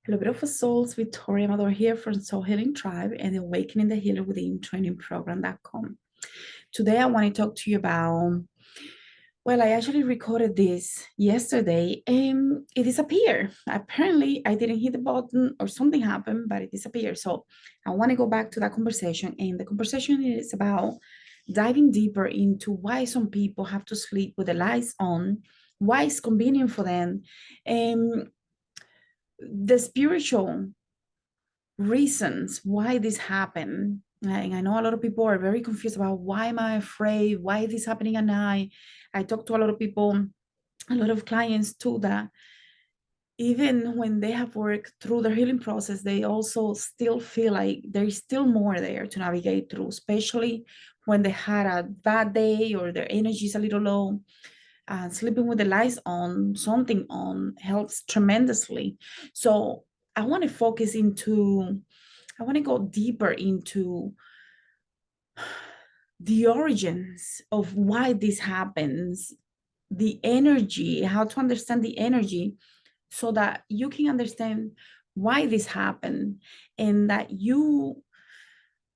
Hello, beautiful souls. Victoria Amador here from Soul Healing Tribe and the Awakening the Healer Within Training Program.com. Today, I want to talk to you about, well, I actually recorded this yesterday and it disappeared. Apparently, I didn't hit the button or something happened, but it disappeared. So I want to go back to that conversation. And the conversation is about diving deeper into why some people have to sleep with the lights on, why it's convenient for them, and the spiritual reasons why this happened. And I know a lot of people are very confused about why am I afraid? Why is this happening at night? I talk to a lot of people, a lot of clients too, that even when they have worked through their healing process, they also still feel like there's still more there to navigate through, especially when they had a bad day or their energy is a little low. Sleeping with the lights on, something on, helps tremendously. So I want to focus into, I want to go deeper into the origins of why this happens, the energy, how to understand the energy so that you can understand why this happened and that you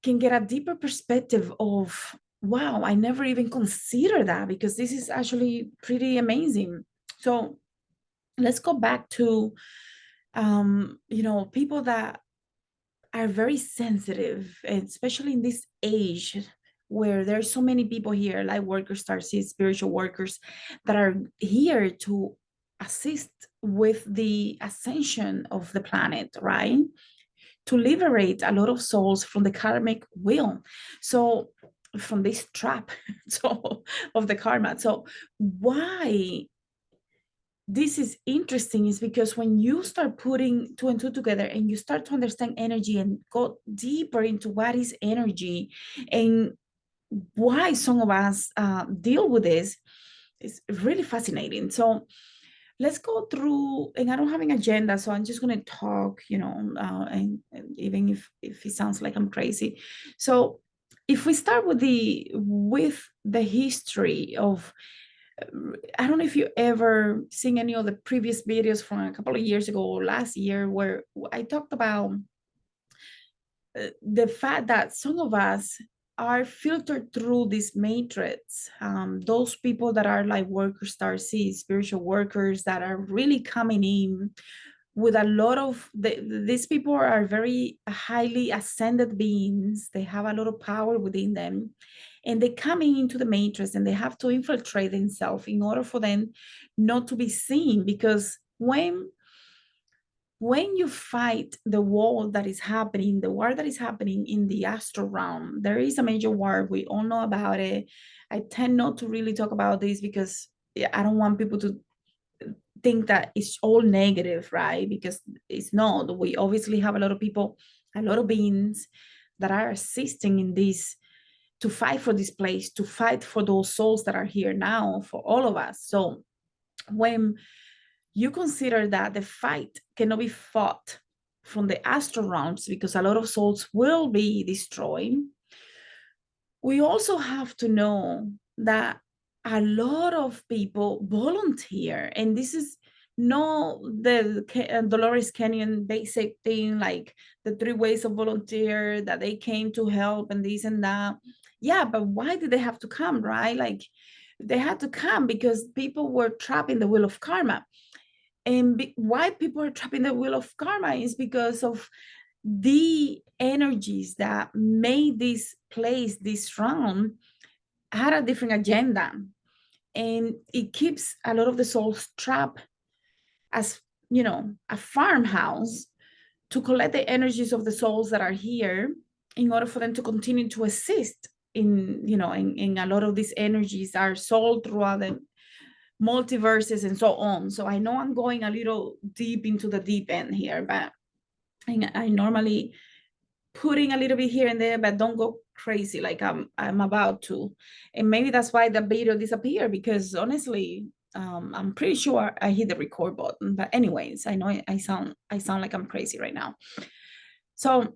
can get a deeper perspective of, wow, I never even considered that, because this is actually pretty amazing. So let's go back to people that are very sensitive, and especially in this age where there's so many people here, like workers, starseeds, spiritual workers, that are here to assist with the ascension of the planet, right? To liberate a lot of souls from the karmic wheel. So from this trap so of the karma. So why this is interesting is because when you start putting two and two together and you start to understand energy and go deeper into what is energy and why some of us deal with this, it's really fascinating. So let's go through, and I don't have an agenda, so I'm just going to talk, and even if it sounds like I'm crazy. So if we start with the history of, I don't know if you ever seen any of the previous videos from a couple of years ago or last year, where I talked about the fact that some of us are filtered through this matrix. Those people that are like workers, starseeds, spiritual workers that are really coming in with a lot of these people are very highly ascended beings. They have a lot of power within them, and they come into the matrix and they have to infiltrate themselves in order for them not to be seen. Because when you fight the war that is happening, the war that is happening in the astral realm, there is a major war. We all know about it. I tend not to really talk about this because I don't want people to think that it's all negative, right? Because it's not. We obviously have a lot of people, a lot of beings that are assisting in this, to fight for this place, to fight for those souls that are here now, for all of us. So when you consider that the fight cannot be fought from the astral realms because a lot of souls will be destroyed, we also have to know that a lot of people volunteer, and this is not the Dolores Canyon basic thing, like the 3 ways of volunteer that they came to help and this and that. Yeah, but why did they have to come, right? Like they had to come because people were trapped in the wheel of karma. And why people are trapped in the wheel of karma is because of the energies that made this place, this realm, had a different agenda. And it keeps a lot of the souls trapped as, a farmhouse to collect the energies of the souls that are here in order for them to continue to assist in a lot of these energies are sold throughout the multiverses and so on. So I know I'm going a little deep into the deep end here, but I normally putting a little bit here and there, but don't go crazy like I'm about to. And maybe that's why the video disappeared, because honestly, I'm pretty sure I hit the record button. But anyways, I know I sound like I'm crazy right now. So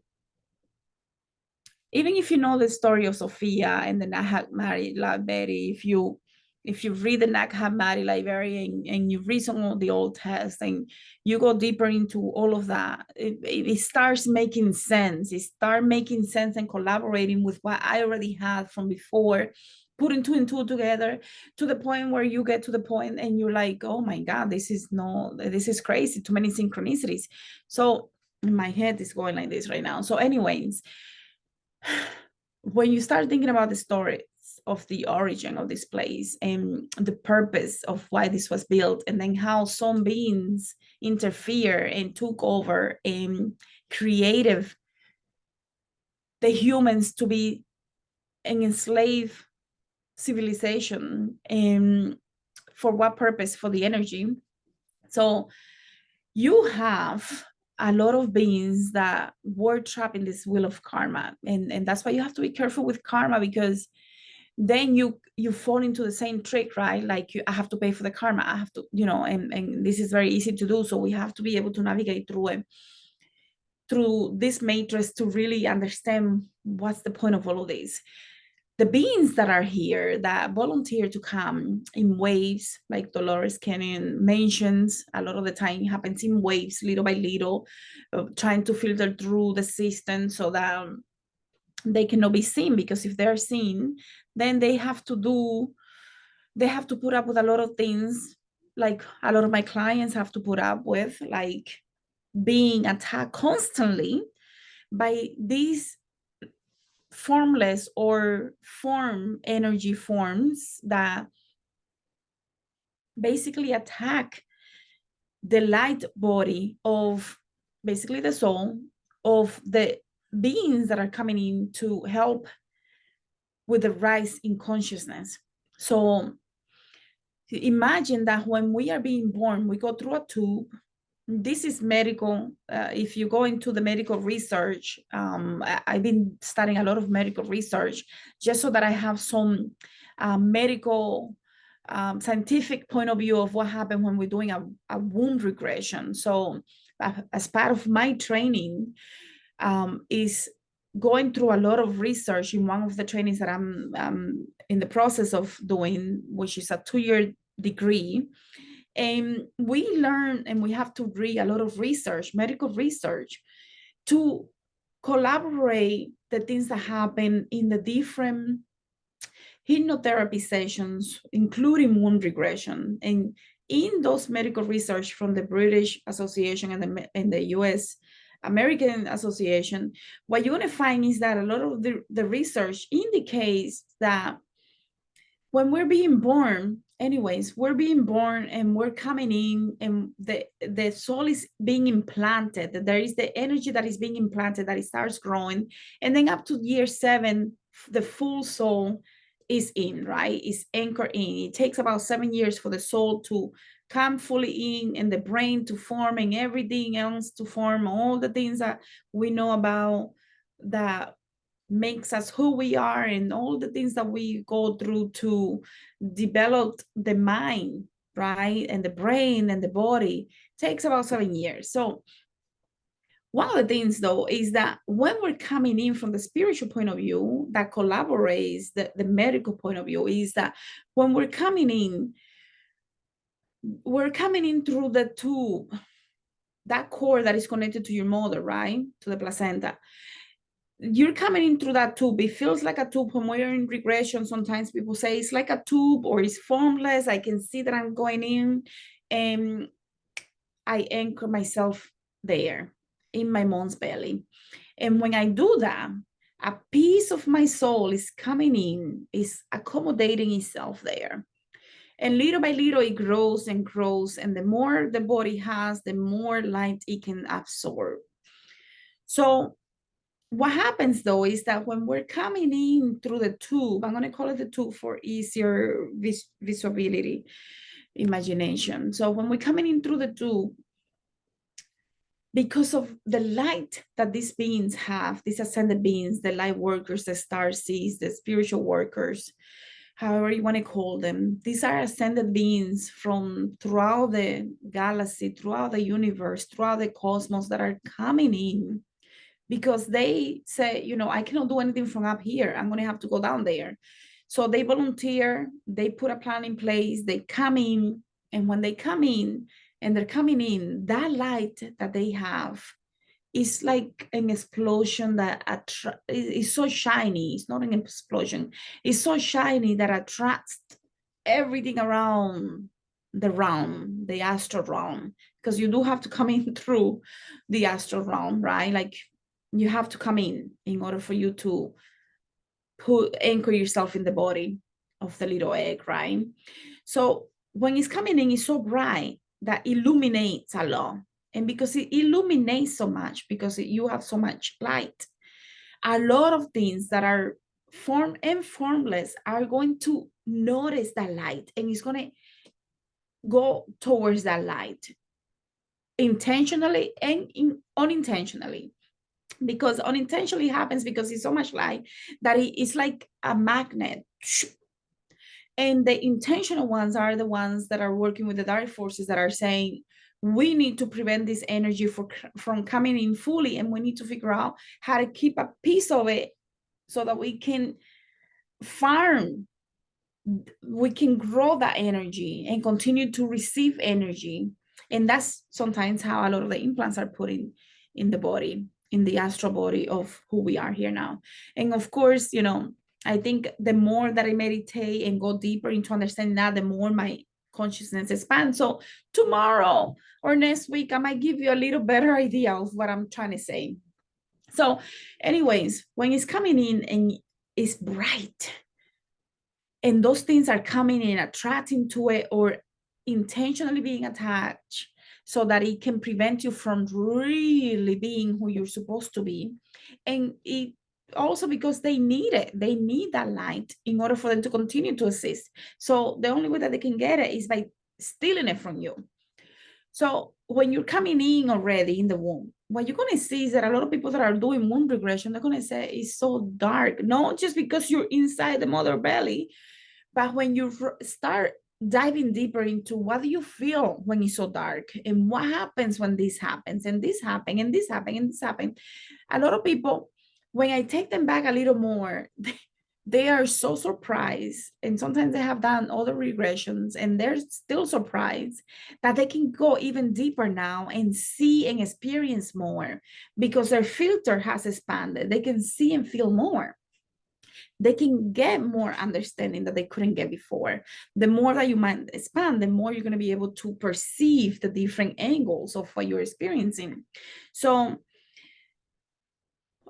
even if you know the story of Sophia and the Nahak married La Betty, if you if you read the Nag Hammadi library and you read some of the old texts and you go deeper into all of that, it starts making sense. It starts making sense and collaborating with what I already had from before, putting two and two together to the point where you get to the point and you're like, oh my God, this is crazy, too many synchronicities. So my head is going like this right now. So anyways, when you start thinking about the stories of the origin of this place and the purpose of why this was built, and then how some beings interfere and took over and created the humans to be an enslaved civilization, and for what purpose? For the energy. So you have a lot of beings that were trapped in this wheel of karma, and that's why you have to be careful with karma, because then you fall into the same trick, right? Like I have to pay for the karma, I have to, and this is very easy to do. So we have to be able to navigate through it, through this matrix, to really understand what's the point of all of this. The beings that are here that volunteer to come in waves, like Dolores Cannon mentions, a lot of the time it happens in waves, little by little, trying to filter through the system so that they cannot be seen, because if they're seen, then they have to put up with a lot of things, like a lot of my clients have to put up with, like being attacked constantly by these formless or form energy forms that basically attack the light body of basically the soul of the beings that are coming in to help with the rise in consciousness. So imagine that when we are being born, we go through a tube. This is medical. If you go into the medical research, I've been studying a lot of medical research just so that I have some medical scientific point of view of what happened when we're doing a womb regression. So as part of my training, is going through a lot of research in one of the trainings that I'm in the process of doing, which is a 2-year degree. And we learn and we have to read a lot of research, medical research, to collaborate the things that happen in the different hypnotherapy sessions, including womb regression. And in those medical research from the British Association and the US American Association, what you're going to find is that a lot of the research indicates that when we're being born, anyways, we're being born and we're coming in, and the soul is being implanted. There is the energy that is being implanted, that it starts growing. And then up to year 7, the full soul is in, right? Is anchored in. It takes about 7 years for the soul to come fully in, and the brain to form, and everything else to form, all the things that we know about that makes us who we are, and all the things that we go through to develop the mind, right? And the brain and the body takes about 7 years. So one of the things, though, is that when we're coming in from the spiritual point of view that collaborates the medical point of view, is that when we're coming in through the tube, that cord that is connected to your mother, right? To the placenta. You're coming in through that tube. It feels like a tube. When we're in regression, sometimes people say it's like a tube or it's formless. I can see that I'm going in, and I anchor myself there in my mom's belly. And when I do that, a piece of my soul is coming in, is accommodating itself there. And little by little, it grows and grows. And the more the body has, the more light it can absorb. So what happens, though, is that when we're coming in through the tube, I'm going to call it the tube for easier visibility, imagination. So when we're coming in through the tube, because of the light that these beings have, these ascended beings, the light workers, the star seeds, the spiritual workers, however you want to call them, these are ascended beings from throughout the galaxy, throughout the universe, throughout the cosmos, that are coming in because they say, I cannot do anything from up here. I'm going to have to go down there. So they volunteer, they put a plan in place, they come in, and when they come in and they're coming in, that light that they have is like an explosion that is so shiny. It's not an explosion. It's so shiny that attracts everything around the realm, the astral realm, because you do have to come in through the astral realm, right? Like you have to come in order for you to anchor yourself in the body of the little egg, right? So when it's coming in, it's so bright that illuminates a lot. And because it illuminates so much, because you have so much light, a lot of things that are form and formless are going to notice that light, and it's going to go towards that light intentionally and unintentionally. Because unintentionally happens because it's so much light that it's like a magnet. And the intentional ones are the ones that are working with the dark forces that are saying, we need to prevent this energy from coming in fully, and we need to figure out how to keep a piece of it so that we can farm, we can grow that energy and continue to receive energy. And that's sometimes how a lot of the implants are put in the body, in the astral body of who we are here now. And of course, I think the more that I meditate and go deeper into understanding that, the more my consciousness expands. So tomorrow or next week, I might give you a little better idea of what I'm trying to say. So anyways, when it's coming in and it's bright, and those things are coming in, attracting to it, or intentionally being attached so that it can prevent you from really being who you're supposed to be. And it also because they need it, they need that light in order for them to continue to exist. So the only way that they can get it is by stealing it from you. So when you're coming in already in the womb, what you're going to see is that a lot of people that are doing womb regression, they're going to say it's so dark, not just because you're inside the mother belly, but when you start diving deeper into what do you feel when it's so dark, and what happens when this happens, and this happened, and this happened, and this happened. A lot of people, when I take them back a little more, they are so surprised. And sometimes they have done other regressions and they're still surprised that they can go even deeper now and see and experience more because their filter has expanded. They can see and feel more. They can get more understanding that they couldn't get before. The more that you might expand, the more you're going to be able to perceive the different angles of what you're experiencing. So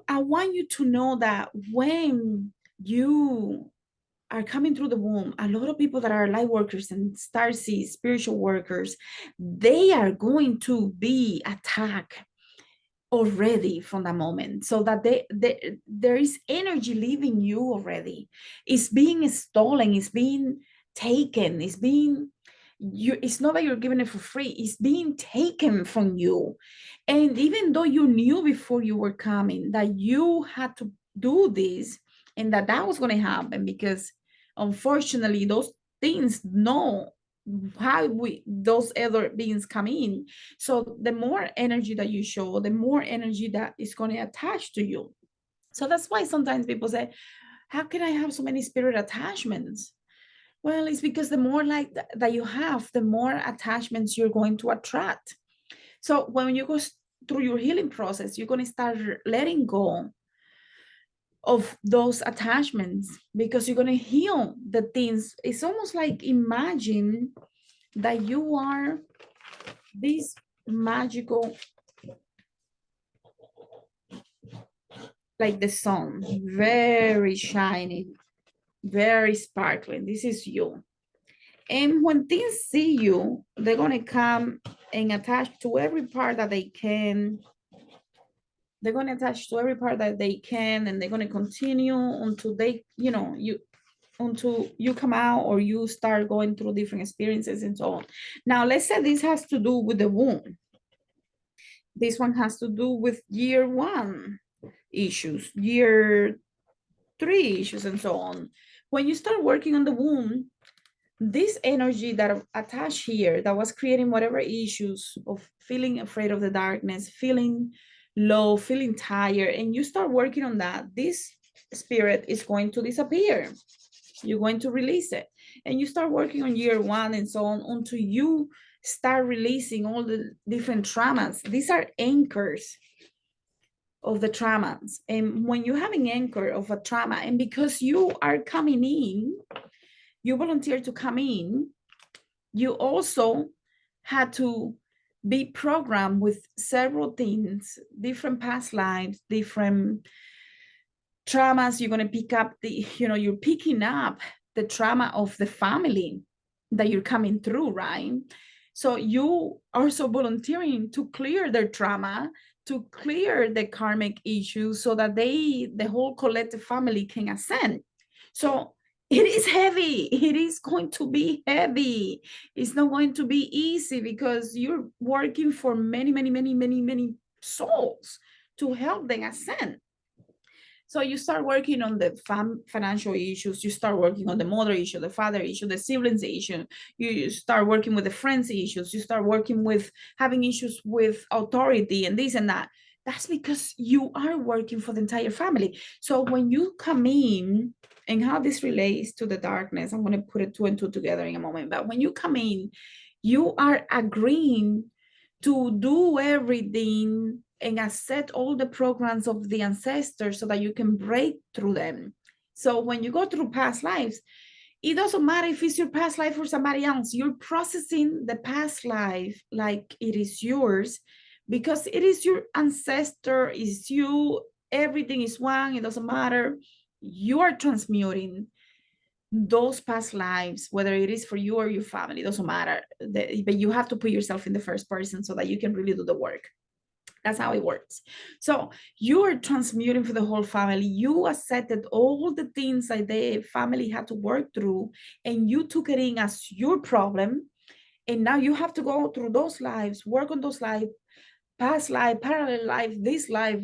I want you to know that when you are coming through the womb, a lot of people that are light workers and starseeds, spiritual workers, they are going to be attacked already from that moment, so that there is energy leaving you already. It's being stolen, it's being taken, it's not that you're giving it for free, it's being taken from you. And even though you knew before you were coming that you had to do this and that was going to happen, because unfortunately those things know how those other beings come in. So the more energy that you show, the more energy that is going to attach to you. So that's why sometimes people say, how can I have so many spirit attachments? Well, it's because the more light that you have, the more attachments you're going to attract. So when you go through your healing process, you're going to start letting go of those attachments, because you're going to heal the things. It's almost like, imagine that you are this magical, like the sun, very shiny, very sparkling. This is you. And when things see you, they're going to come and attach to every part that they can. They're going to attach to every part that they can, and they're going to continue until they, until you come out or you start going through different experiences and so on. Now, let's say this has to do with the womb. This one has to do with year 1 issues, year 3 issues, and so on. When you start working on the womb, this energy that attached here, that was creating whatever issues of feeling afraid of the darkness, feeling low, feeling tired, and you start working on that, this spirit is going to disappear. You're going to release it. And you start working on year 1 and so on until you start releasing all the different traumas. These are anchors of the traumas. And when you have an anchor of a trauma, and because you are coming in, you volunteer to come in, you also had to be programmed with several things, different past lives, different traumas. You're going to pick up you're picking up the trauma of the family that you're coming through, right? So you are also volunteering to clear their trauma, to clear the karmic issues so that the whole collective family can ascend. So it is heavy. It is going to be heavy. It's not going to be easy because you're working for many, many, many, many, many souls to help them ascend. So you start working on the financial issues, you start working on the mother issue, the father issue, the siblings issue, you start working with the friends issues, you start working with having issues with authority and this and that. That's because you are working for the entire family. So when you come in, and how this relates to the darkness, I'm going to put it 2 and 2 together in a moment, but when you come in, you are agreeing to do everything and accept all the programs of the ancestors so that you can break through them. So when you go through past lives, it doesn't matter if it's your past life or somebody else, you're processing the past life like it is yours because it is your ancestor, is you, everything is one, it doesn't matter. You are transmuting those past lives, whether it is for you or your family, doesn't matter. But you have to put yourself in the first person so that you can really do the work. That's how it works. So you are transmuting for the whole family. You accepted all the things that the family had to work through, and you took it in as your problem. And now you have to go through those lives, work on those lives, past life, parallel life, this life.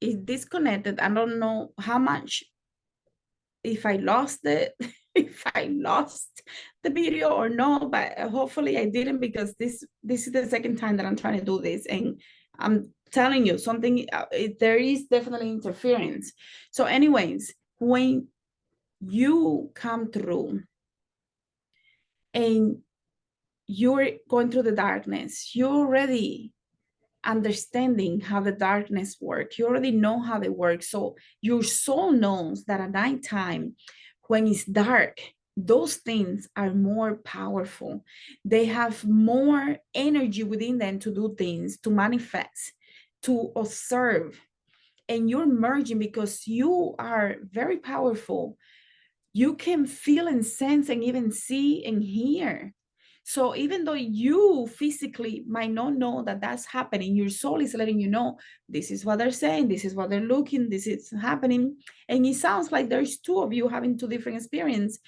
Is disconnected. I don't know how much, if I lost it, if I lost the video or no, but hopefully I didn't, because this is the second time that I'm trying to do this, and I'm telling you something, there is definitely interference. So anyways, when you come through and you're going through the darkness, you're already understanding how the darkness works. You already know how they work. So your soul knows that at nighttime, when it's dark, those things are more powerful. They have more energy within them to do things, to manifest, to observe. And you're merging because you are very powerful. You can feel and sense and even see and hear. So even though you physically might not know that that's happening, your soul is letting you know, this is what they're saying, this is what they're looking, this is happening. And it sounds like there's 2 of you having 2 different experiences,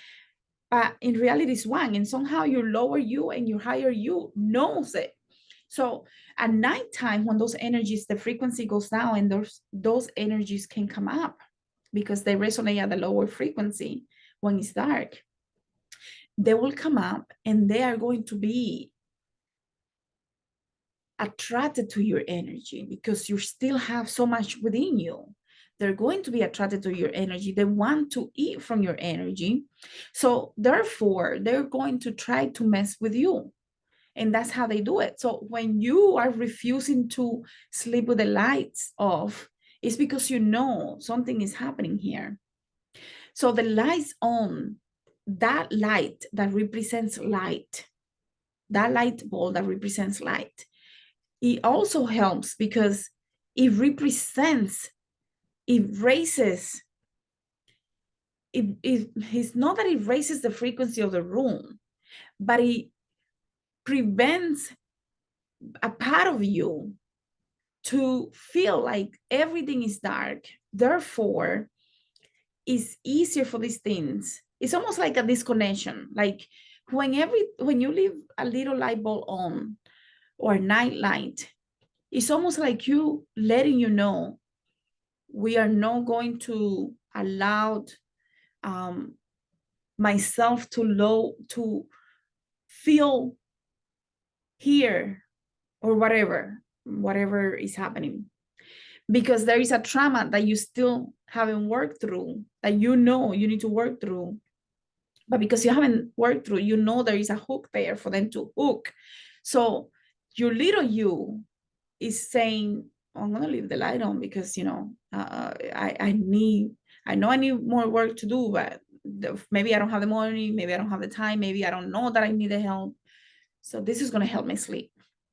but in reality it's one. And somehow your lower you and your higher you knows it. So at nighttime, when those energies, the frequency goes down, and those energies can come up because they resonate at the lower frequency when it's dark. They will come up and they are going to be attracted to your energy because you still have so much within you. They're going to be attracted to your energy. They want to eat from your energy. So therefore, they're going to try to mess with you. And that's how they do it. So when you are refusing to sleep with the lights off, it's because you know something is happening here. So the lights on, that light that represents light, that light bulb that represents light. It also helps because it represents, it raises, it's not that it raises the frequency of the room, but it prevents a part of you to feel like everything is dark. Therefore, it's easier for these things. It's almost like a disconnection. Like when you leave a little light bulb on or night light, it's almost like you letting you know we are not going to allow um, myself to feel here or whatever is happening, because there is a trauma that you still haven't worked through, that you know you need to work through, but because you haven't worked through, you know there is a hook there for them to hook. So your little you is saying, oh, I'm gonna leave the light on because I know I need more work to do, but maybe I don't have the money, maybe I don't have the time, maybe I don't know that I need the help. So this is gonna help me sleep.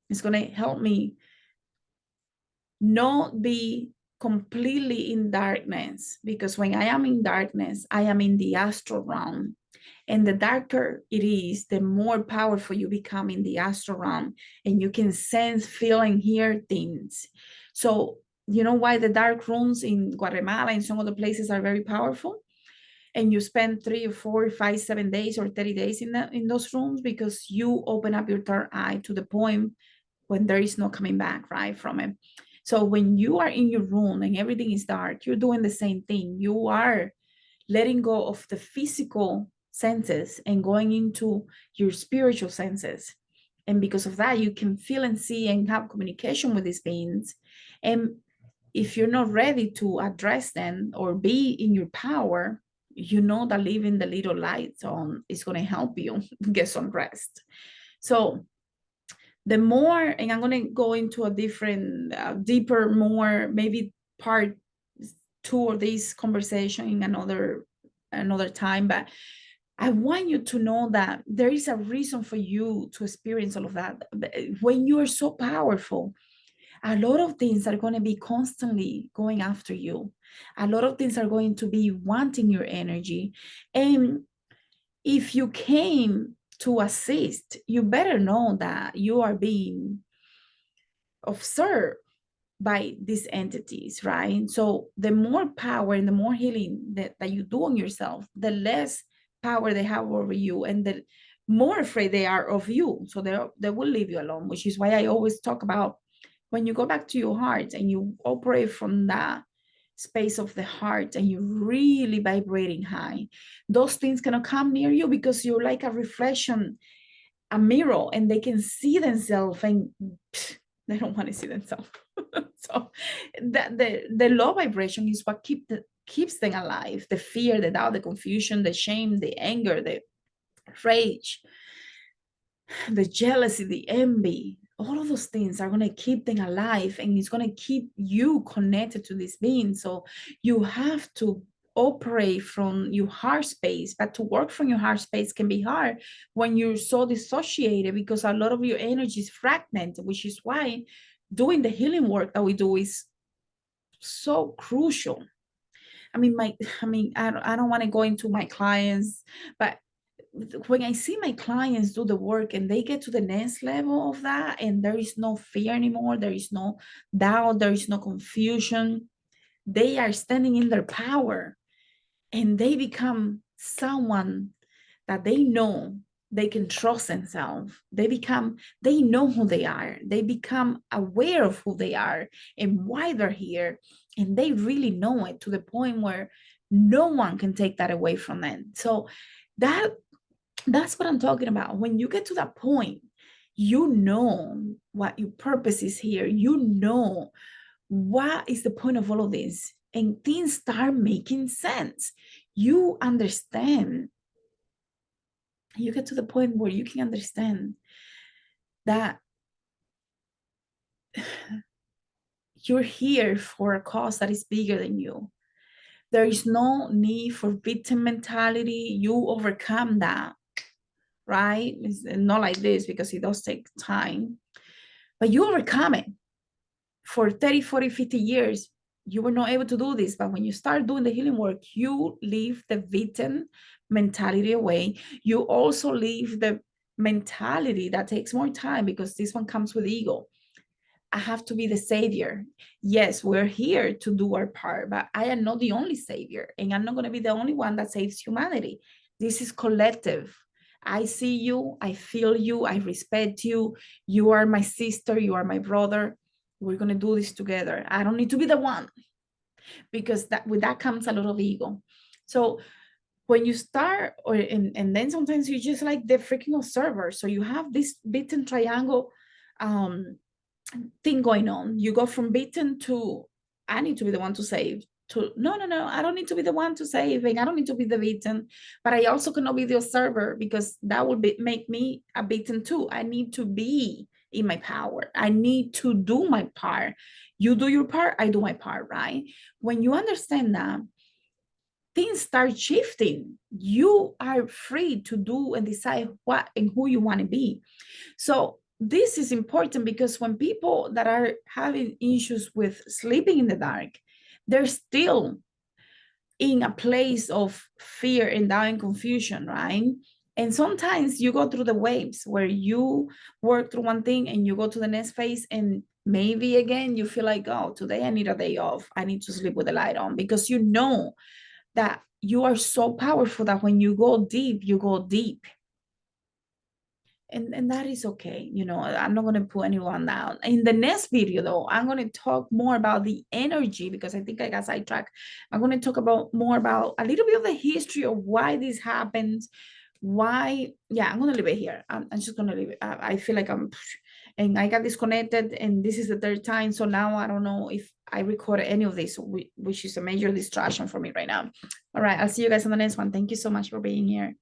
It's gonna help me not be completely in darkness, because when I am in darkness, I am in the astral realm. And the darker it is, the more powerful you become in the astral realm, and you can sense, feel, and hear things. So, you know why the dark rooms in Guatemala and some other places are very powerful? And you spend 3 or 4 or 5, 7 days or 30 days in those rooms, because you open up your third eye to the point when there is no coming back, right, from it. So when you are in your room and everything is dark, you're doing the same thing. You are letting go of the physical senses and going into your spiritual senses. And because of that, you can feel and see and have communication with these beings. And if you're not ready to address them or be in your power, you know that leaving the little lights on is going to help you get some rest. So the more, and I'm going to go into a different, deeper, more maybe part two of this conversation in another time, but I want you to know that there is a reason for you to experience all of that. When you are so powerful, a lot of things are going to be constantly going after you. A lot of things are going to be wanting your energy. And if you came to assist, you better know that you are being observed by these entities, right? So the more power and the more healing that you do on yourself, the less power they have over you, and the more afraid they are of you. So they will leave you alone, which is why I always talk about when you go back to your heart and you operate from that space of the heart and you're really vibrating high, those things cannot come near you, because you're like a reflection, a mirror, and they can see themselves, and they don't want to see themselves. So that the low vibration is what keeps them alive. The fear, the doubt, the confusion, the shame, the anger, the rage, the jealousy, the envy, all of those things are going to keep them alive, and it's going to keep you connected to this being. So you have to operate from your heart space, but to work from your heart space can be hard when you're so dissociated, because a lot of your energy is fragmented, which is why doing the healing work that we do is so crucial. I don't want to go into my clients, but when I see my clients do the work and they get to the next level of that, and there is no fear anymore, there is no doubt, there is no confusion, they are standing in their power, and they become someone that they know they can trust themselves. They know who they are. They become aware of who they are and why they're here. And they really know it to the point where no one can take that away from them. So that's what I'm talking about. When you get to that point, you know what your purpose is here. You know what is the point of all of this, and things start making sense. You understand. You get to the point where you can understand that you're here for a cause that is bigger than you. There is no need for victim mentality. You overcome that, right? It's not like this because it does take time, but you overcome it. For 30, 40, 50 years, you were not able to do this. But when you start doing the healing work, you leave the victim mentality away. You also leave the mentality that takes more time because this one comes with ego. I have to be the savior. Yes, we're here to do our part, but I am not the only savior, and I'm not going to be the only one that saves humanity. This is collective. I see you, I feel you, I respect you. You are my sister, you are my brother. We're going to do this together. I don't need to be the one because that with that comes a lot of ego. So when you start, and then sometimes you just like the freaking observer. So you have this bitten triangle um thing going on. You go from beaten to I need to be the one to save, to no, no, no, I don't need to be the one to save, and I don't need to be the beaten, but I also cannot be the observer because that would make me a beaten too. I need to be in my power. I need to do my part. You do your part, I do my part, right? When you understand that, things start shifting. You are free to do and decide what and who you want to be. So this is important because when people that are having issues with sleeping in the dark, they're still in a place of fear and doubt and confusion, right? And sometimes you go through the waves where you work through one thing and you go to the next phase, and maybe again you feel like, oh, today I need a day off. I need to sleep with the light on, because you know that you are so powerful that when you go deep, you go deep. And that is okay. I'm not going to put anyone down. In the next video though, I'm going to talk more about the energy, because I think I got sidetracked. I'm going to talk about more about a little bit of the history of why this happens. Why? Yeah, I'm going to leave it here. I'm just going to leave it. I feel like and I got disconnected, and this is the third time, so now I don't know if I recorded any of this, which is a major distraction for me right now. All right, I'll see you guys on the next one. Thank you so much for being here.